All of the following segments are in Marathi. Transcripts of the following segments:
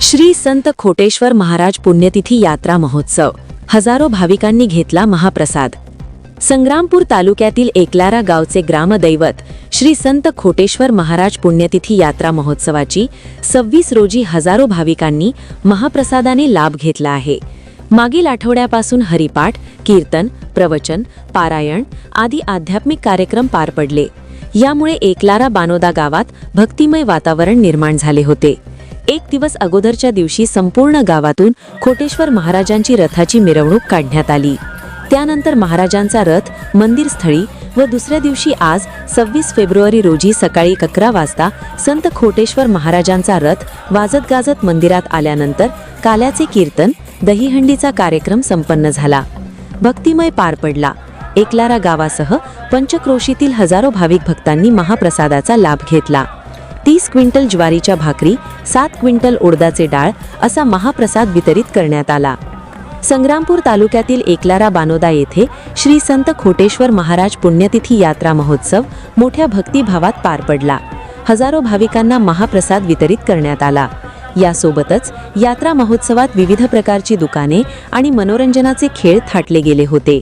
श्री संत खोटेश्वर महाराज पुण्यतिथी यात्रा महोत्सव, हजारो भाविकांनी घेतला महाप्रसाद। संग्रामपूर तालुक्यातील एकलारा गावचे ग्रामदैवत श्री संत खोटेश्वर महाराज पुण्यतिथी यात्रा महोत्सवाची 26 रोजी हजारो भाविकांनी महाप्रसादाने लाभ घेतला आहे। मागील आठवड्यापासून हरिपाठ, कीर्तन, प्रवचन, पारायण आदी आध्यात्मिक कार्यक्रम पार पडले। यामुळे एकलारा बानोदा गावात भक्तिमय वातावरण निर्माण झाले होते। एक दिवस अगोदरच्या दिवशी संपूर्ण गावातून खोटेश्वर महाराजांची रथाची मिरवणूक काढण्यात आली। त्यानंतर महाराजांचा रथ मंदिरस्थळी व दुसऱ्या दिवशी आज 26 फेब्रुवारी रोजी सकाळी 11 वाजता संत खोटेश्वर महाराजांचा रथ वाजत गाजत मंदिरात आल्यानंतर काल्याचे कीर्तन, दहीहंडीचा कार्यक्रम संपन्न झाला। भक्तिमय पार पडला। एकलारा गावासह पंचक्रोशीतील हजारो भाविक भक्तांनी महाप्रसादाचा लाभ घेतला। 30 क्विंटल ज्वारीच्या भाकरी, 7 क्विंटल उडदाचे डाळ असा महाप्रसाद वितरित करण्यात आला। संग्रामपूर तालुक्यातील एकलारा बानोदा येथे श्री संत खोटेश्वर महाराज पुण्यतिथी यात्रा महोत्सव मोठ्या भक्तिभावात पार पडला। हजारो भाविकांना महाप्रसाद वितरित करण्यात आला। यासोबतच यात्रा महोत्सवात विविध प्रकारची दुकाने आणि मनोरंजनाचे खेळ थाटले गेले होते।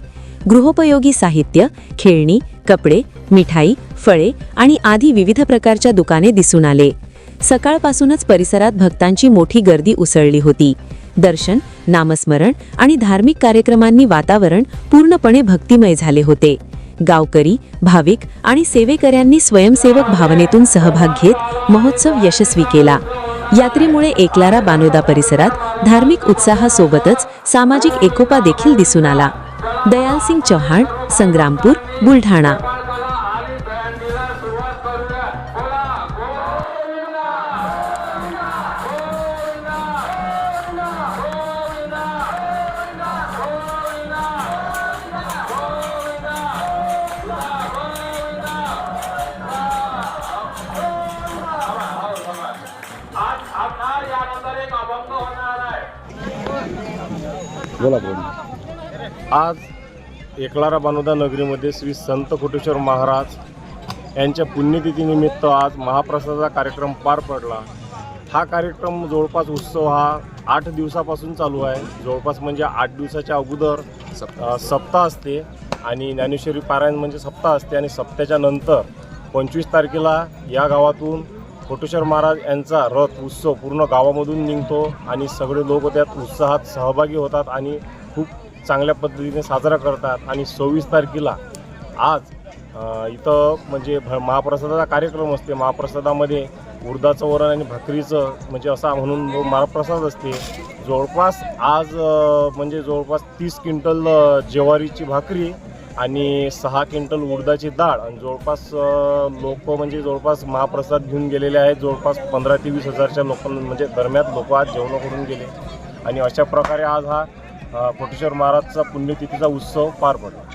गृहोपयोगी साहित्य, खेळणी, कपडे, मिठाई, फळे आणि आदी विविध प्रकारच्या दुकाने दिसून आले। सकाळपासूनच परिसरात भक्तांची मोठी गर्दी उसळली होती। दर्शन, नामस्मरण आणि धार्मिक कार्यक्रमांनी वातावरण पूर्णपणे भक्तिमय झाले होते। गावकरी, भाविक आणि सेवेकऱ्यांनी स्वयंसेवक भावनेतून सहभाग घेत महोत्सव यशस्वी केला। यात्रेमुळे एकलारा बानोदा परिसरात धार्मिक उत्साहासोबतच सामाजिक एकोपा देखील दिसून आला। दयाल सिंग चौहान, संग्रामपूर, बुलढाणा। आज एकलारा बानोदा नगरीमध्ये श्री संत खोटेश्वर महाराज यांच्या पुण्यतिथीनिमित्त आज महाप्रसादाचा कार्यक्रम पार पडला। हा कार्यक्रम जवळपास उत्सव हा 8 दिवसापासून चालू आहे। जवळपास म्हणजे 8 दिवसाच्या अगोदर सप्ताह असते आणि ज्ञानेश्वरी पारायण म्हणजे सप्ताह असते आणि सप्त्याच्या नंतर 25 तारखेला या गावातून खोटेश्वर महाराज यांचा रथ उत्सव पूर्ण गावामधून निघतो आणि सगळे लोक त्यात उत्साहात सहभागी होतात आणि खूप चांगल्या पद्धतीने साजरा करतात। आणि 26 तारखेला आज इथं म्हणजे महाप्रसादाचा कार्यक्रम असते। महाप्रसादामध्ये उडदाचं वरण आणि भाकरीचं म्हणजे असा म्हणून महाप्रसाद असते। जवळपास आज म्हणजे जवळपास 30 क्विंटल ज्वारीची भाकरी आणि 6 क्विंटल उडदाची डाळ आणि जवळपास लोक म्हणजे जवळपास महाप्रसाद घेऊन गेलेले आहेत। जवळपास 15 ते 20 हजारच्या लोकांना म्हणजे दरम्यान लोक आज जेवण करून गेले आणि अशा प्रकारे आज हा खोटेश्वर महाराजचा पुण्यतिथीचा उत्सव पार पडला।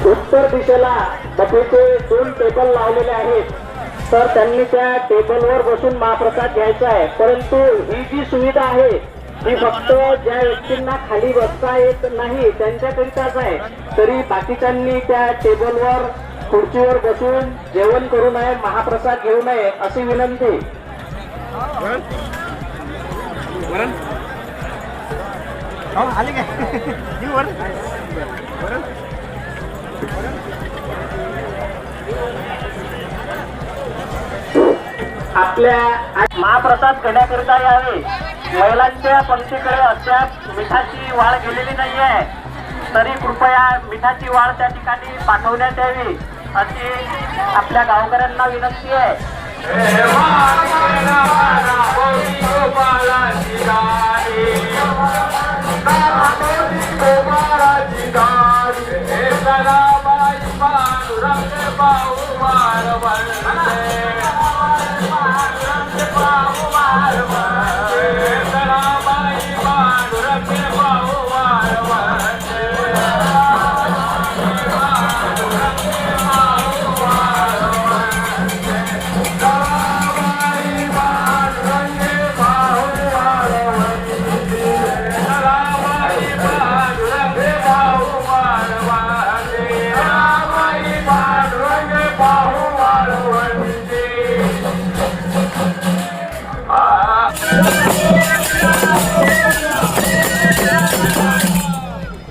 उत्तर दिशेला बफेचे 2 टेबल लावलेले आहेत। तर त्यांनी त्या टेबलवर बसून महाप्रसाद घ्यायचा आहे। परंतु ही जी सुविधा आहे ही फक्त ज्या व्यक्तींना खाली बसता येत नाही त्यांच्याकरिताच आहे। तरी बाकीच्यांनी त्या टेबलवर खुर्चीवर बसून जेवण करू नये, महाप्रसाद घेऊ नये अशी विनंती। आपल्या महाप्रसाद घेण्याकरिता यावे। महिलांच्या पंक्तीकडे अद्याप मिठाची वाढ गेलेली नाही आहे। तरी कृपया मिठाची वाळ त्या ठिकाणी पाठवण्यात यावी अशी आपल्या गावकऱ्यांना विनंती आहे.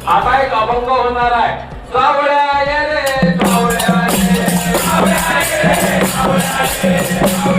आता एक अभंग होणार आहे. सावळ्या ये रे सावळ्या ये, सावळ्या ये रे, सावळ्या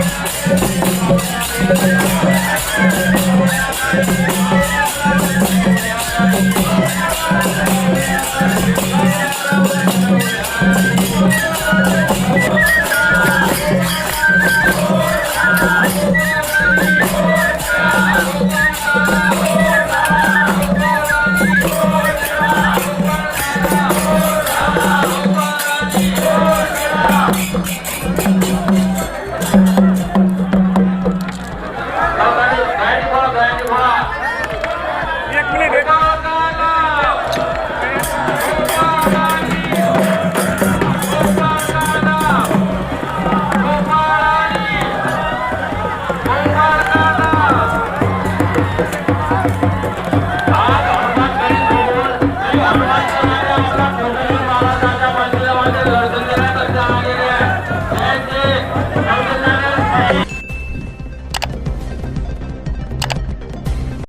आज